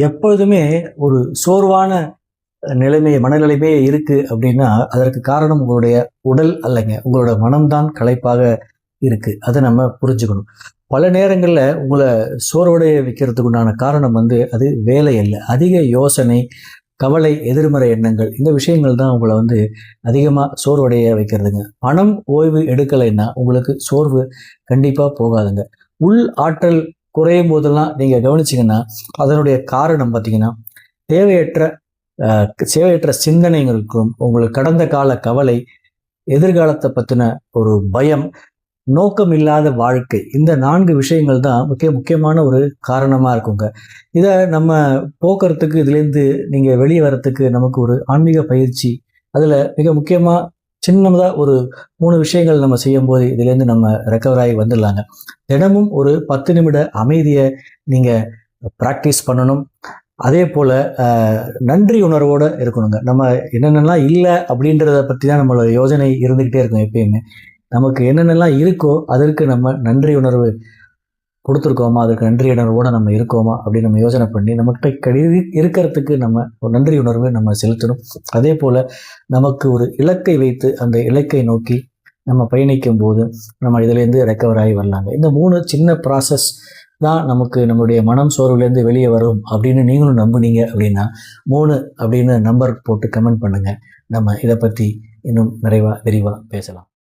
எப்பொழுதுமே ஒரு சோர்வான மனநிலைமையே இருக்கு அப்படின்னா அதற்கு காரணம் உங்களுடைய உடல் அல்லங்க, உங்களோட மனம்தான் களைப்பாக இருக்கு. அதை நம்ம புரிஞ்சுக்கணும். பல நேரங்களில் உங்களை சோர்வடைய வைக்கிறதுக்கு உண்டான காரணம் அது வேலை அல்ல, அதிக யோசனை, கவலை, எதிர்மறை எண்ணங்கள், இந்த விஷயங்கள் தான் உங்களை அதிகமாக சோர்வடைய வைக்கிறதுங்க. மனம் ஓய்வு எடுக்கலைன்னா உங்களுக்கு சோர்வு கண்டிப்பாக போகாதுங்க. உள் ஆற்றல் குறையும் போதெல்லாம் நீங்கள் கவனிச்சிங்கன்னா அதனுடைய காரணம் பார்த்தீங்கன்னா தேவையற்ற தேவையற்ற சிந்தனைகளுக்கும், உங்களுக்கு கடந்த கால கவலை, எதிர்காலத்தை பற்றின ஒரு பயம், நோக்கம் இல்லாத வாழ்க்கை, இந்த 4 விஷயங்கள் தான் முக்கியமான ஒரு காரணமாக இருக்குங்க. இதை நம்ம போக்குறதுக்கு, இதுலேருந்து நீங்கள் வெளியே வர்றதுக்கு நமக்கு ஒரு ஆன்மீக பயிற்சி, அதில் மிக முக்கியமாக சின்னதாக ஒரு 3 விஷயங்கள் நம்ம செய்யும்போது இதுலேருந்து நம்ம ரெக்கவர் ஆகி வந்துடலாங்க. தினமும் ஒரு 10 நிமிட அமைதியை நீங்கள் ப்ராக்டிஸ் பண்ணணும். அதே போல் நன்றி உணர்வோடு இருக்கணுங்க. நம்ம என்னென்னலாம் இல்லை அப்படின்றத பற்றி தான் நம்மளோட யோசனை இருந்துக்கிட்டே இருக்கும். எப்பயுமே நமக்கு என்னென்னலாம் இருக்கோ அதற்கு நம்ம நன்றி உணர்வு கொடுத்துருக்கோமா, அதற்கு நன்றி உணர்வோடு நம்ம இருக்கோமா அப்படின்னு நம்ம யோசனை பண்ணி நம்மகிட்ட இருக்கிறதுக்கு நம்ம ஒரு நன்றி உணர்வை நம்ம செலுத்தணும். அதே போல் நமக்கு ஒரு இலக்கை வைத்து அந்த இலக்கை நோக்கி நம்ம பயணிக்கும் போது நம்ம இதிலேருந்து ரெக்கவர் ஆகி வரலாங்க. இந்த 3 சின்ன ப்ராசஸ் தான் நமக்கு நம்மளுடைய மனம் சோர்வுலேருந்து வெளியே வரும் அப்படின்னு நீங்களும் நம்புனீங்க அப்படின்னா 3 அப்படின்னு நம்பர் போட்டு கமெண்ட் பண்ணுங்கள். நம்ம இதை பற்றி இன்னும் விரிவாக பேசலாம்.